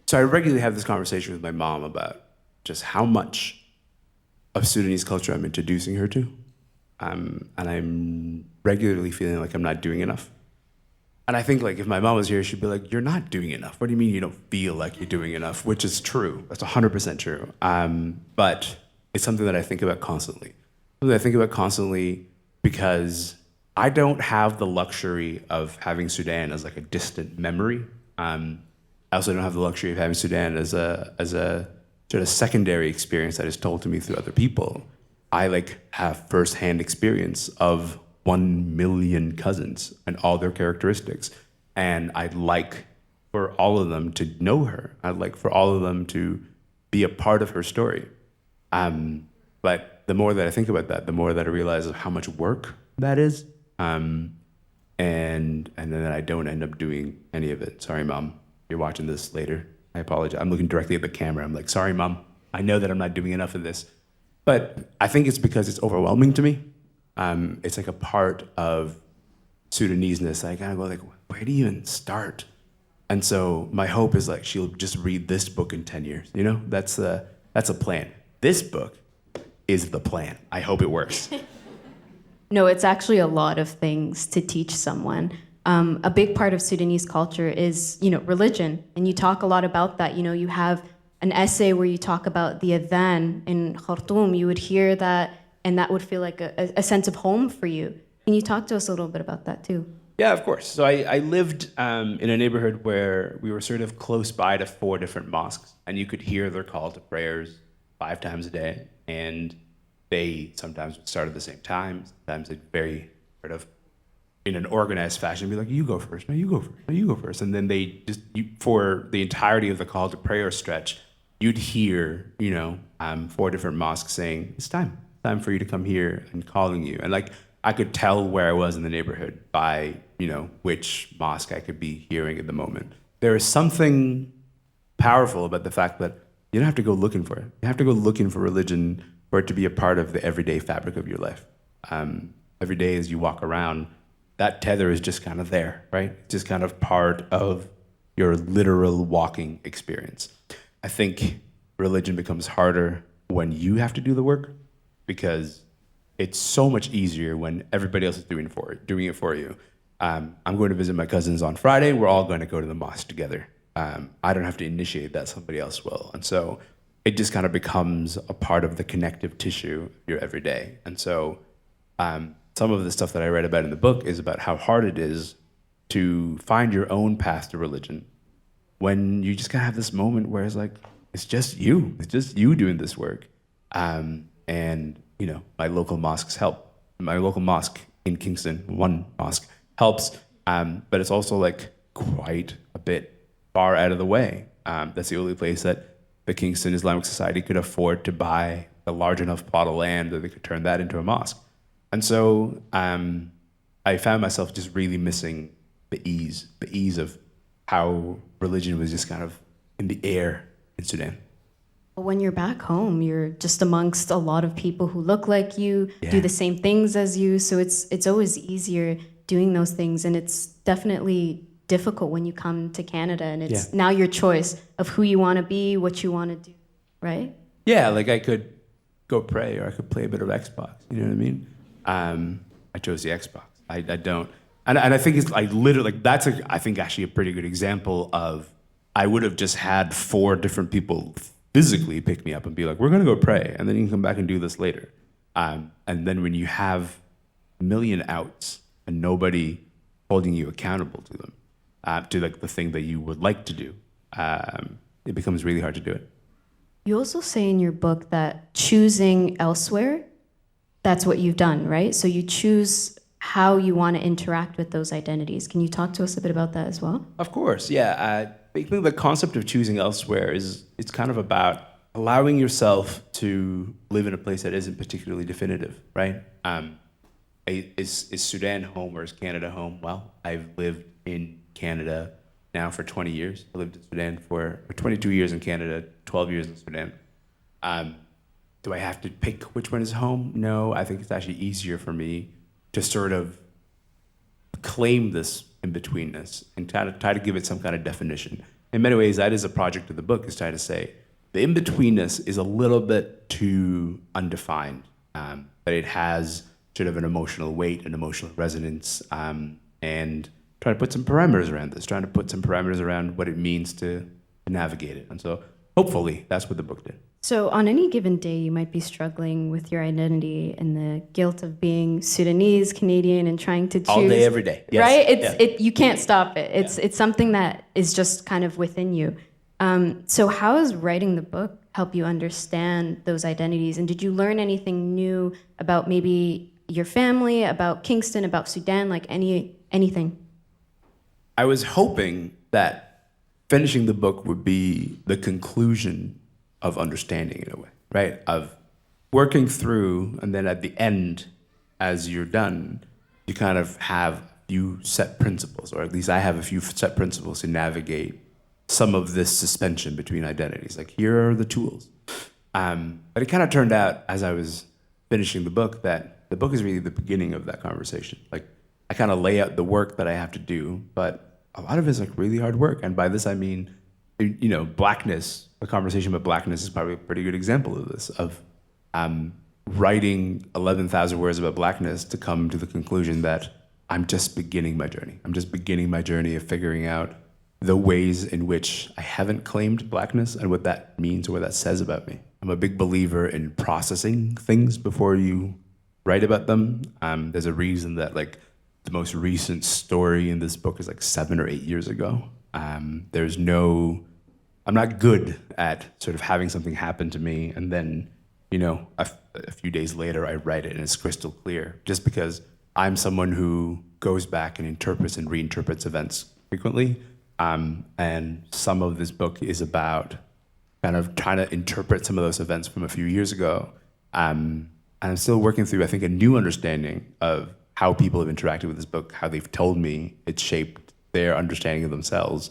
So I regularly have this conversation with my mom about just how much of Sudanese culture I'm introducing her to. And I'm regularly feeling like I'm not doing enough. And I think like if my mom was here, she'd be like, you're not doing enough. What do you mean you don't feel like you're doing enough? Which is true. That's 100% true. But it's something that I think about constantly. Something I think about constantly because I don't have the luxury of having Sudan as like a distant memory. I also don't have the luxury of having Sudan as a sort of secondary experience that is told to me through other people. I like have firsthand experience of 1 million cousins and all their characteristics. And I'd like for all of them to know her. I'd like for all of them to be a part of her story. But the more that I think about that, the more that I realize of how much work that is. and then I don't end up doing any of it. Sorry, Mom, you're watching this later. I apologize. I'm looking directly at the camera. I'm like, sorry, Mom. I know that I'm not doing enough of this. But I think it's because it's overwhelming to me. It's like a part of Sudanese-ness. I kind of go like, where do you even start? And so my hope is like she'll just read this book in 10 years. You know, that's a plan. This book is the plan. I hope it works. No, it's actually a lot of things to teach someone. A big part of Sudanese culture is, religion, and you talk a lot about that. You have an essay where you talk about the adhan in Khartoum. You would hear that, and that would feel like a sense of home for you. Can you talk to us a little bit about that too? Yeah, of course. So I lived in a neighborhood where we were sort of close by to 4 different mosques, and you could hear their call to prayers 5 times a day, and they sometimes would start at the same time. Sometimes they'd very sort of in an organized fashion be like, you go first, no, you go first, no, you go first. And then they just, for the entirety of the call to prayer stretch, you'd hear, 4 different mosques saying, it's time for you to come here and calling you. And like, I could tell where I was in the neighborhood by, which mosque I could be hearing at the moment. There is something powerful about the fact that you don't have to go looking for it. You have to go looking for religion for it to be a part of the everyday fabric of your life. Every day as you walk around, that tether is just kind of there, right? It's just kind of part of your literal walking experience. I think religion becomes harder when you have to do the work because it's so much easier when everybody else is doing it for you. I'm going to visit my cousins on Friday. We're all going to go to the mosque together. I don't have to initiate that, somebody else will. And so it just kind of becomes a part of the connective tissue of your everyday. And so some of the stuff that I read about in the book is about how hard it is to find your own path to religion when you just kind of have this moment where it's like, it's just you doing this work. And, my local mosques help. My local mosque in Kingston, one mosque, helps, but it's also like quite a bit far out of the way. That's the only place that the Kingston Islamic Society could afford to buy a large enough plot of land that they could turn that into a mosque. And so I found myself just really missing the ease of how religion was just kind of in the air in Sudan. When you're back home, you're just amongst a lot of people who look like you, do the same things as you. So it's always easier doing those things. And it's definitely difficult when you come to Canada and it's now your choice of who you want to be, what you want to do, right? Yeah, like I could go pray or I could play a bit of Xbox. You know what I mean? I chose the Xbox. I don't. And I think it's like literally, like that's I think actually a pretty good example of I would have just had 4 different people physically pick me up and be like, we're going to go pray, and then you can come back and do this later. And then when you have a million outs and nobody holding you accountable to them, to like the thing that you would like to do, it becomes really hard to do it. You also say in your book that choosing elsewhere, that's what you've done, right? So you choose how you want to interact with those identities. Can you talk to us a bit about that as well? Of course, yeah. I think the concept of choosing elsewhere it's kind of about allowing yourself to live in a place that isn't particularly definitive, right? Is Sudan home or is Canada home? Well, I've lived in Canada now for 20 years. I lived in Sudan for 22 years in Canada, 12 years in Sudan. Do I have to pick which one is home? No, I think it's actually easier for me to sort of claim this in-betweenness and try to give it some kind of definition. In many ways, that is a project of the book, is try to say the in-betweenness is a little bit too undefined, but it has sort of an emotional weight, an emotional resonance, and try to put some parameters around this, trying to put some parameters around what it means to navigate it. And so hopefully that's what the book did. So on any given day, you might be struggling with your identity and the guilt of being Sudanese, Canadian, and trying to choose. All day, every day. Yes. Right? You can't stop it. It's something that is just kind of within you. So how does writing the book help you understand those identities? And did you learn anything new about maybe your family, about Kingston, about Sudan, like anything? I was hoping that finishing the book would be the conclusion of understanding in a way, right? Of working through, and then at the end, as you're done, you kind of have few set principles, or at least I have a few set principles to navigate some of this suspension between identities. Like, here are the tools. But it kind of turned out, as I was finishing the book, that the book is really the beginning of that conversation. Like, I kind of lay out the work that I have to do, but a lot of it is like really hard work. And by this, I mean, you know, blackness, a conversation about blackness is probably a pretty good example of this, of writing 11,000 words about blackness to come to the conclusion that I'm just beginning my journey. I'm just beginning my journey of figuring out the ways in which I haven't claimed blackness and what that means or what that says about me. I'm a big believer in processing things before you write about them. There's a reason that like the most recent story in this book is like 7 or 8 years ago. I'm not good at sort of having something happen to me and then, you know, a few days later I write it and it's crystal clear, just because I'm someone who goes back and interprets and reinterprets events frequently. And some of this book is about kind of trying to interpret some of those events from a few years ago. And I'm still working through, I think, a new understanding of how people have interacted with this book, how they've told me it shaped their understanding of themselves.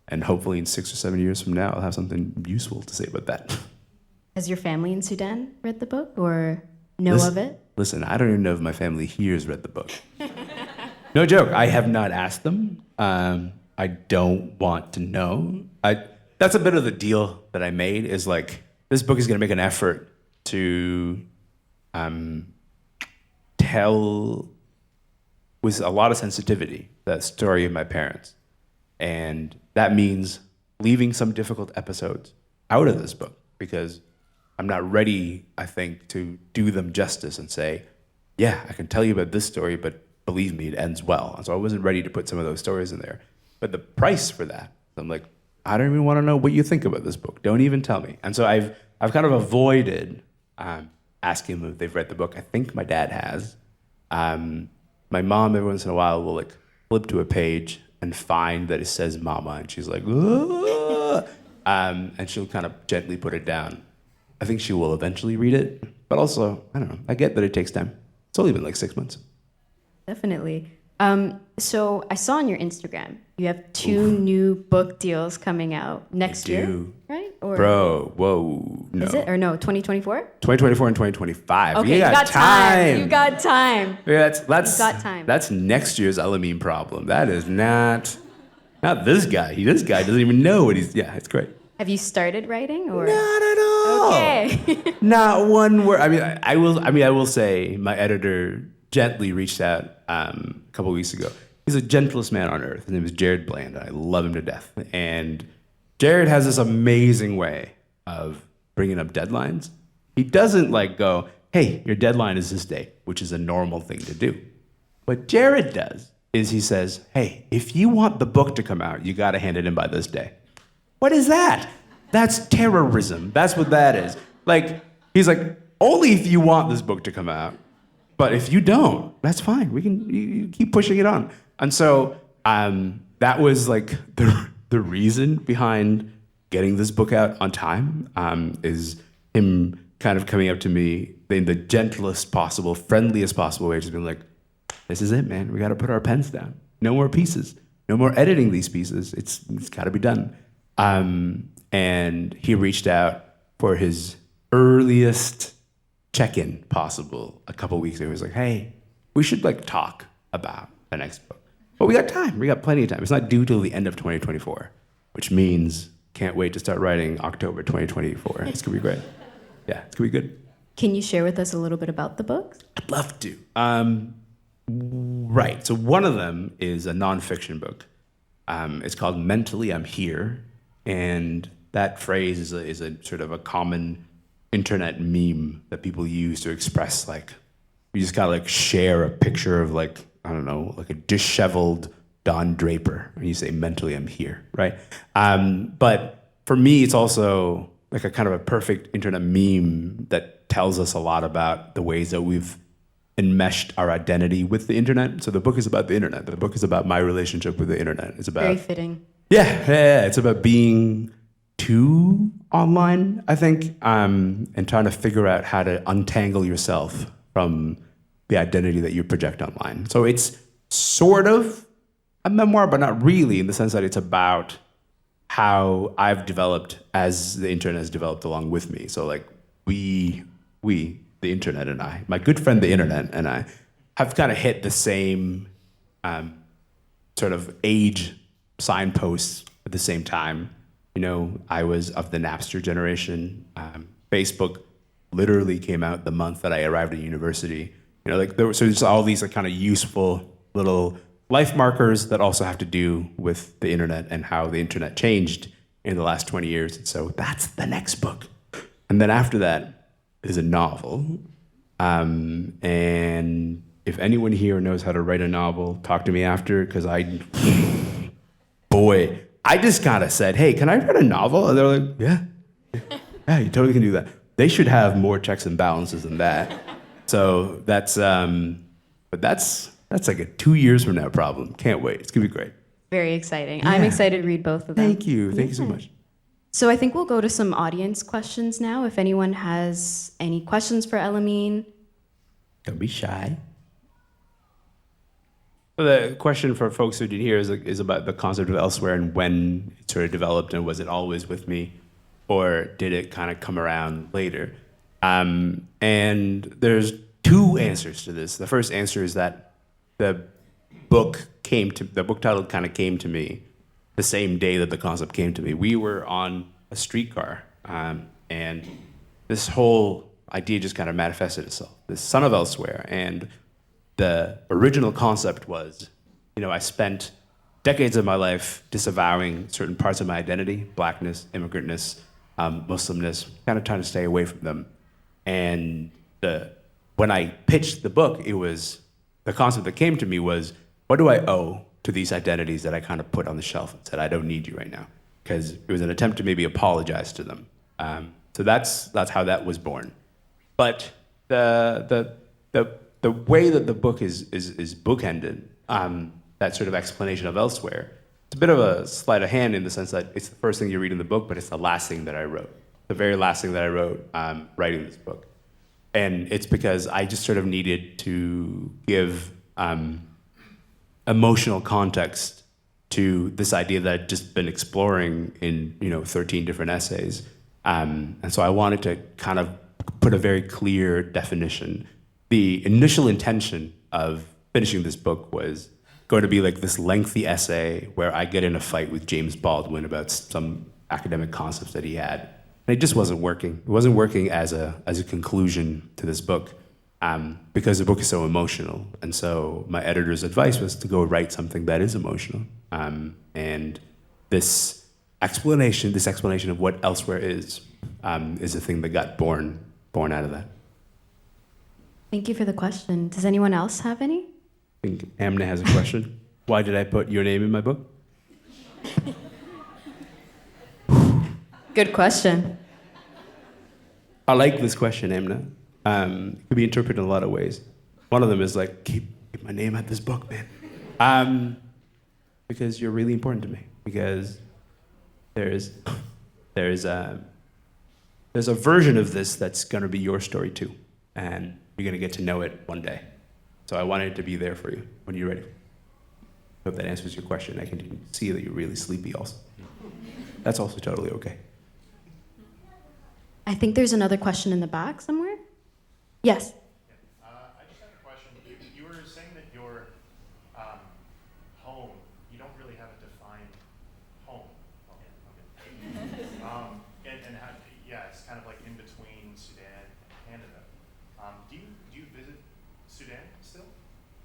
And hopefully in 6 or 7 years from now, I'll have something useful to say about that. Has your family in Sudan read the book or know of it? Listen, I don't even know if my family here has read the book. No joke, I have not asked them. I don't want to know. That's a bit of the deal that I made, is like, this book is gonna make an effort to tell with a lot of sensitivity the story of my parents. And that means leaving some difficult episodes out of this book, because I'm not ready, I think, to do them justice and say, yeah, I can tell you about this story, but believe me, it ends well. And so I wasn't ready to put some of those stories in there. But the price for that, I'm like, I don't even want to know what you think about this book. Don't even tell me. And so I've kind of avoided asking them if they've read the book. I think my dad has. My mom, every once in a while, will like flip to a page and find that it says mama, and she's like, and she'll kind of gently put it down. I think she will eventually read it, but also, I don't know, I get that it takes time. It's only been like 6 months. Definitely. So I saw on your Instagram, you have 2 new book deals coming out next year, right? Or Bro, whoa, no. is it? Or no, 2024? 2024 and 2025. Okay, you got time. You got time. Yeah, that's You got time. That's next year's Elamin problem. That is not this guy. This guy doesn't even know what he's, yeah, it's great. Have you started writing or? Not at all. Okay. Not one word. I will say my editor gently reached out a couple weeks ago. He's the gentlest man on earth. His name is Jared Bland. I love him to death. And Jared has this amazing way of bringing up deadlines. He doesn't like go, hey, your deadline is this day, which is a normal thing to do. What Jared does is he says, hey, if you want the book to come out, you got to hand it in by this day. What is that? That's terrorism. That's what that is. Like, he's like, only if you want this book to come out. But if you don't, that's fine. You keep pushing it on. And so that was like the reason behind getting this book out on time, is him kind of coming up to me in the gentlest possible, friendliest possible way, just being like, this is it, man. We got to put our pens down. No more pieces. No more editing these pieces. It's got to be done. And he reached out for his earliest check-in possible a couple weeks ago. He was like, hey, we should like talk about the next book. But we got time. We got plenty of time. It's not due till the end of 2024, which means can't wait to start writing October 2024. It's gonna be great. Yeah, it's gonna be good. Can you share with us a little bit about the books? I'd love to. Right. So one of them is a nonfiction book. It's called Mentally I'm Here. And that phrase is a sort of a common internet meme that people use to express, like, you just gotta like share a picture of like, I don't know, like a disheveled Don Draper and you say, mentally I'm here, right? But for me, it's also like a kind of a perfect internet meme that tells us a lot about the ways that we've enmeshed our identity with the internet. So the book is about the internet. The book is about my relationship with the internet. It's about Very fitting. Yeah. It's about being too online, I think, and trying to figure out how to untangle yourself from the identity that you project online. So it's sort of a memoir, but not really, in the sense that it's about how I've developed as the internet has developed along with me. So like we, the internet and I, my good friend the internet and I, have kind of hit the same sort of age signposts at the same time. You know, I was of the Napster generation. Facebook literally came out the month that I arrived at university. You know, like so there's all these like kind of useful little life markers that also have to do with the internet and how the internet changed in the last 20 years. And so that's the next book. And then after that is a novel. And if anyone here knows how to write a novel, talk to me after, because I just kind of said, hey, can I write a novel? And they're like, yeah, you totally can do that. They should have more checks and balances than that. So that's like a 2 years from now problem. Can't wait. It's gonna be great. Very exciting. I'm excited to read both of them. Thank you. Thank you so much. So I think we'll go to some audience questions now. If anyone has any questions for Elamin. Don't be shy. Well, the question for folks who didn't hear is about the concept of elsewhere and when it sort of developed, and was it always with me, or did it kind of come around later? And there's two answers to this. The first answer is that the book title kind of came to me the same day that the concept came to me. We were on a streetcar, and this whole idea just kind of manifested itself. This son of elsewhere, and the original concept was, you know, I spent decades of my life disavowing certain parts of my identity, blackness, immigrantness, Muslimness, kind of trying to stay away from them. And when I pitched the book, the concept that came to me was, what do I owe to these identities that I kind of put on the shelf and said, I don't need you right now? Because it was an attempt to maybe apologize to them. So that's how that was born. But the way that the book is bookended, that sort of explanation of elsewhere, it's a bit of a sleight of hand in the sense that it's the first thing you read in the book, but it's the last thing that I wrote. The very last thing that I wrote writing this book. And it's because I just sort of needed to give emotional context to this idea that I'd just been exploring in 13 different essays. And so I wanted to kind of put a very clear definition. The initial intention of finishing this book was going to be like this lengthy essay where I get in a fight with James Baldwin about some academic concepts that he had. And it just wasn't working. It wasn't working as a conclusion to this book because the book is so emotional. And so my editor's advice was to go write something that is emotional. And this explanation of what elsewhere is a thing that got born out of that. Thank you for the question. Does anyone else have any? I think Amna has a question. Why did I put your name in my book? Good question. I like this question, Amna. It could be interpreted in a lot of ways. One of them is like, keep my name at this book, man. Because you're really important to me. Because there's a version of this that's going to be your story too, and you're going to get to know it one day. So I wanted it to be there for you when you're ready. Hope that answers your question. I can see that you're really sleepy also. That's also totally okay. I think there's another question in the back somewhere. Yes. I just have a question. You were saying that your home, you don't really have a defined home. Okay. And how, it's kind of like in between Sudan and Canada. Do you visit Sudan still?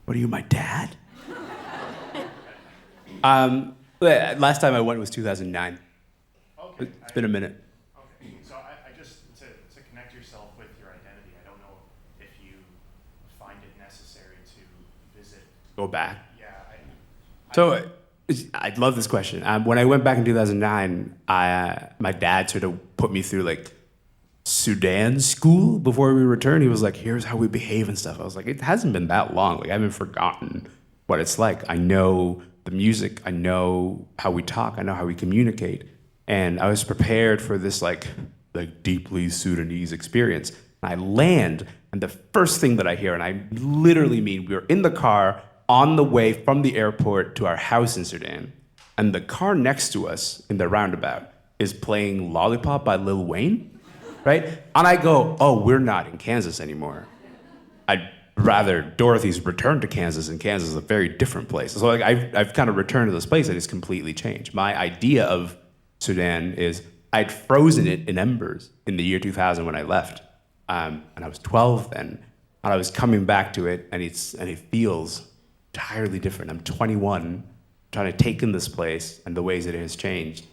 What are you, my dad? Last time I went was 2009. Okay. It's been a minute. Okay. So I just, to connect yourself with your identity, I don't know if you find it necessary to visit. Go back. Yeah. So I love this question. When I went back in 2009, my dad sort of put me through like Sudan school before we returned. He was like, here's how we behave and stuff. I was like, it hasn't been that long. Like I haven't forgotten what it's like. I know the music. I know how we talk. I know how we communicate. And I was prepared for this like deeply Sudanese experience. And I land, and the first thing that I hear, and I literally mean, we were in the car on the way from the airport to our house in Sudan, and the car next to us in the roundabout is playing Lollipop by Lil Wayne, right? And I go, oh, we're not in Kansas anymore. I'd rather Dorothy's return to Kansas, and Kansas is a very different place. So like I've kind of returned to this place that has completely changed. My idea of Sudan is I'd frozen it in embers in the year 2000 when I left, and I was 12 then, and I was coming back to it, and it feels entirely different. I'm 21, trying to take in this place and the ways that it has changed,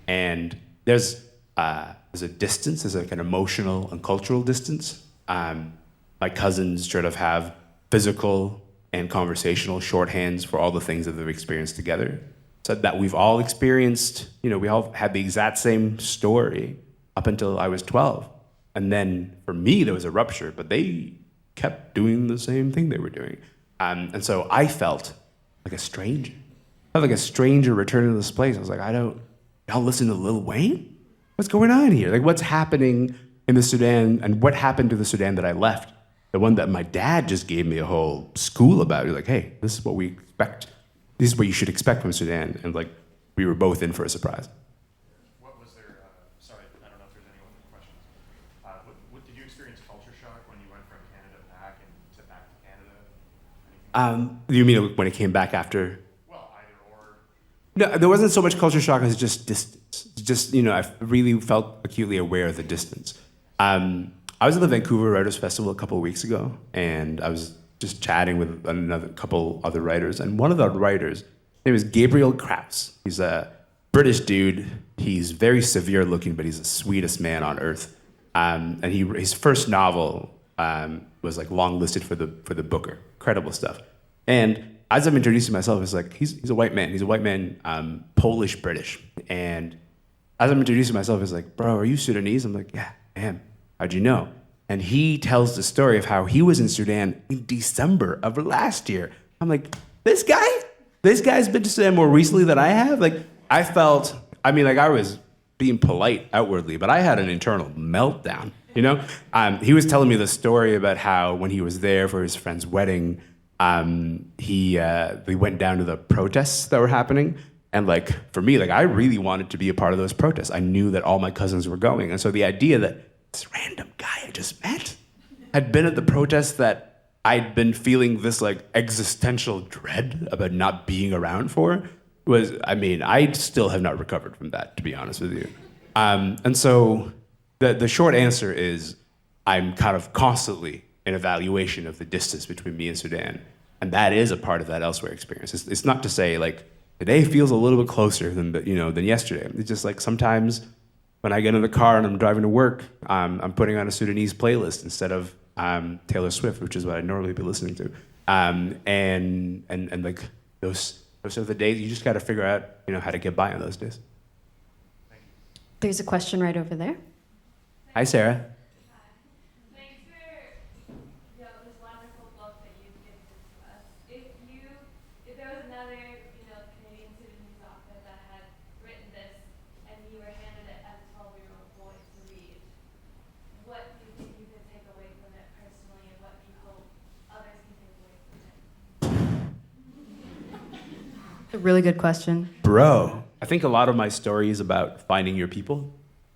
and there's a distance, there's like an emotional and cultural distance. My cousins sort of have physical and conversational shorthands for all the things that they've experienced together. So that we've all experienced, we all had the exact same story up until I was 12. And then for me, there was a rupture, but they kept doing the same thing they were doing. And so I felt like a stranger. I felt like a stranger returning to this place. I was like, y'all listen to Lil Wayne? What's going on here? Like, what's happening in the Sudan, and what happened to the Sudan that I left? The one that my dad just gave me a whole school about. He's like, hey, this is what we expect. This is what you should expect from Sudan. And like, we were both in for a surprise. What was their, sorry, I don't know if there's anyone with questions. What did you experience culture shock when you went from Canada back back to Canada? You mean when it came back after? Well, either or. No, there wasn't so much culture shock as just distance. Just, I really felt acutely aware of the distance. I was at the Vancouver Writers Festival a couple of weeks ago, and I was just chatting with another couple other writers, and one of the writers, his name is Gabriel Kraus. He's a British dude. He's very severe looking, but he's the sweetest man on earth. And his first novel was like long listed for the Booker. Incredible stuff. And as I'm introducing myself, it's like he's a white man. He's a white man, Polish British. And as I'm introducing myself, it's like, bro, are you Sudanese? I'm like, yeah, I am. How'd you know? And he tells the story of how he was in Sudan in December of last year. I'm like, this guy's been to Sudan more recently than I have? Like, I was being polite outwardly, but I had an internal meltdown, He was telling me the story about how when he was there for his friend's wedding, we went down to the protests that were happening. And like, for me, like, I really wanted to be a part of those protests. I knew that all my cousins were going. And so the idea that this random guy I just met had been at the protest that I'd been feeling this like existential dread about not being around for was, I still have not recovered from that, to be honest with you. And so the short answer is I'm kind of constantly in evaluation of the distance between me and Sudan. And that is a part of that elsewhere experience. It's not to say like today feels a little bit closer than yesterday. It's just like sometimes when I get in the car and I'm driving to work, I'm putting on a Sudanese playlist instead of Taylor Swift, which is what I'd normally be listening to. And like those are the days you just got to figure out, how to get by on those days. There's a question right over there. Hi, Sarah. Thanks for this wonderful book that you've given to us. If there was another Canadian Sudanese author that had written this and you were handed it as a 12-year-old boy to read, what do you think you could take away from it personally, and what do you hope others can take away from it? A really good question. Bro, I think a lot of my story is about finding your people.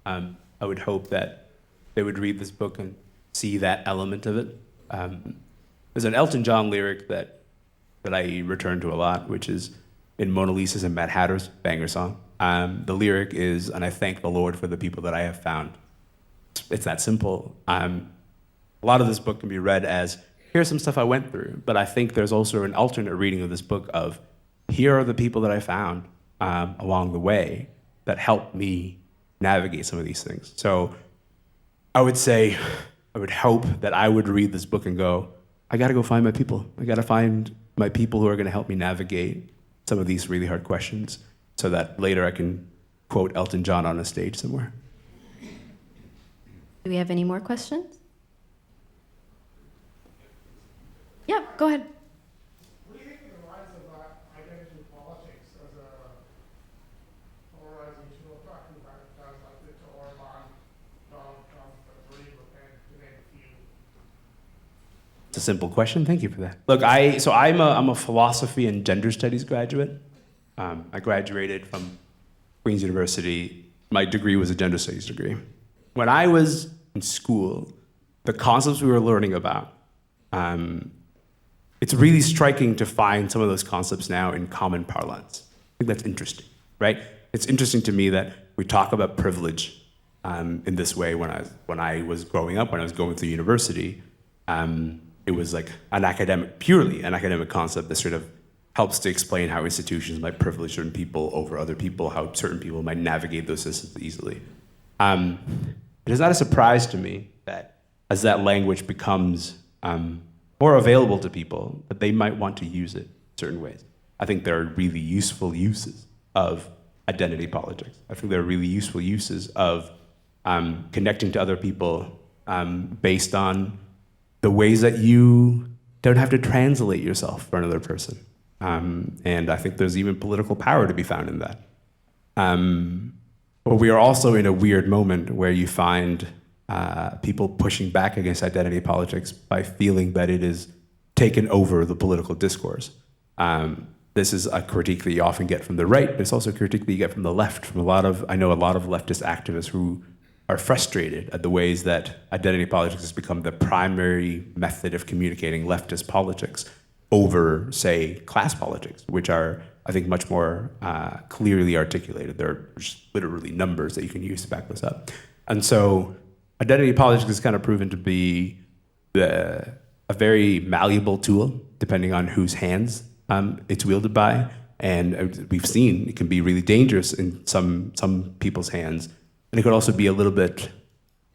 I would hope that they would read this book and see that element of it. There's an Elton John lyric that I return to a lot, which is in Mona Lisa's and Mad Hatter's banger song. The lyric is, and I thank the Lord for the people that I have found. It's that simple. A lot of this book can be read as, here's some stuff I went through, but I think there's also an alternate reading of this book of, here are the people that I found along the way that helped me navigate some of these things. So I would say, I would hope that I would read this book and go, I gotta go find my people. I gotta find my people who are gonna help me navigate some of these really hard questions so that later I can quote Elton John on a stage somewhere. Do we have any more questions? Yeah, go ahead. What do you think of the rise of identity politics as a polarizing tool, talking about guys like Viktor Orban, Donald Trump, Marine Le Pen, to name a few? It's a simple question. Thank you for that. Look, I'm a philosophy and gender studies graduate. I graduated from Queen's University. My degree was a gender studies degree. When I was in school, the concepts we were learning about, it's really striking to find some of those concepts now in common parlance. I think that's interesting, right? It's interesting to me that we talk about privilege in this way. When I was growing up, when I was going through university, it was like purely an academic concept that sort of helps to explain how institutions might privilege certain people over other people, how certain people might navigate those systems easily. It is not a surprise to me that as that language becomes more available to people, that they might want to use it certain ways. I think there are really useful uses of identity politics. I think there are really useful uses of connecting to other people based on the ways that you don't have to translate yourself for another person. And I think there's even political power to be found in that. But we are also in a weird moment where you find people pushing back against identity politics by feeling that it is taken over the political discourse. This is a critique that you often get from the right, but it's also a critique that you get from the left, I know a lot of leftist activists who are frustrated at the ways that identity politics has become the primary method of communicating leftist politics over, say, class politics, which are, I think, much more clearly articulated. There are just literally numbers that you can use to back this up. And so identity politics has kind of proven to be a very malleable tool, depending on whose hands it's wielded by. And we've seen it can be really dangerous in some people's hands. And it could also be a little bit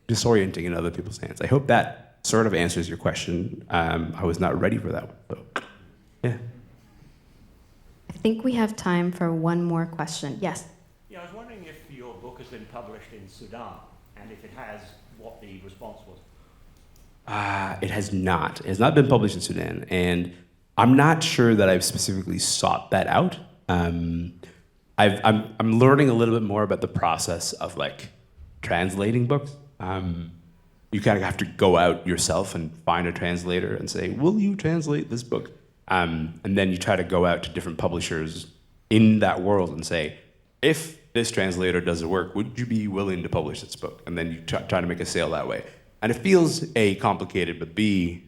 disorienting in other people's hands. I hope that sort of answers your question. I was not ready for that one, so yeah. I think we have time for one more question. Yes? Yeah, I was wondering if your book has been published in Sudan, and if it has, what the response was. It has not. It has not been published in Sudan, and I'm not sure that I've specifically sought that out. I'm learning a little bit more about the process of translating books. You kind of have to go out yourself and find a translator and say, will you translate this book? And then you try to go out to different publishers in that world and say, if this translator doesn't work, would you be willing to publish this book? And then you try to make a sale that way. And it feels A, complicated, but B,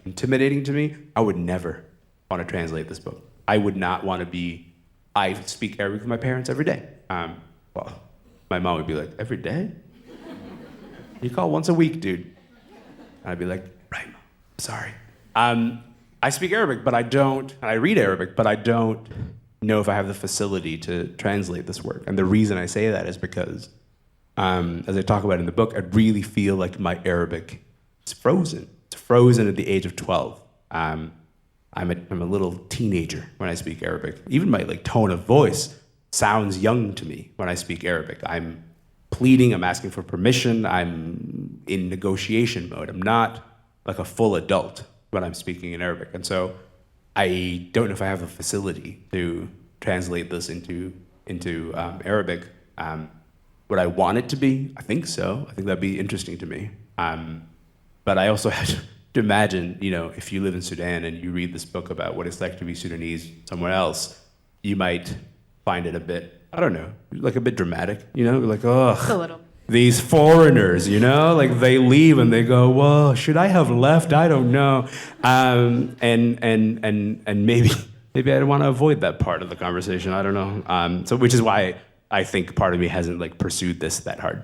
intimidating to me. I would never want to translate this book. I would not want to be, I speak Arabic with my parents every day. Well, my mom would be like, every day? You call once a week, dude. And I'd be like, right, Mom, sorry. I speak Arabic, but I don't, and I read Arabic, but I don't know if I have the facility to translate this work. And the reason I say that is because, as I talk about in the book, I really feel like my Arabic is frozen. It's frozen at the age of 12. I'm a little teenager when I speak Arabic. Even my tone of voice sounds young to me when I speak Arabic. I'm pleading, I'm asking for permission, I'm in negotiation mode. I'm not like a full adult when I'm speaking in Arabic. And so I don't know if I have the facility to translate this into Arabic. Would I want it to be? I think so. I think that'd be interesting to me. But I also have to imagine, if you live in Sudan and you read this book about what it's like to be Sudanese somewhere else, you might find it a bit, I don't know, a bit dramatic, like, oh, A little. these foreigners, they leave and they go, well, should I have left? I don't know. And maybe I want to avoid that part of the conversation. I don't know. So which is why I think part of me hasn't pursued this that hard.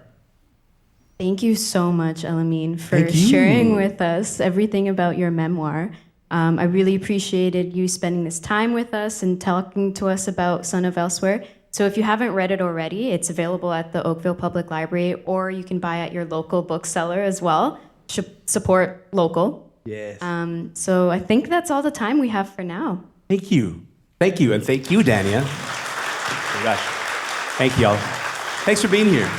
Thank you so much, Elamin, for Thank you. sharing with us everything about your memoir. I really appreciated you spending this time with us and talking to us about Son of Elsewhere. So if you haven't read it already, it's available at the Oakville Public Library, or you can buy at your local bookseller as well. Support local. Yes. So I think that's all the time we have for now. Thank you. Thank you. And thank you, Danya. Oh my gosh. Thank y'all. Thanks for being here.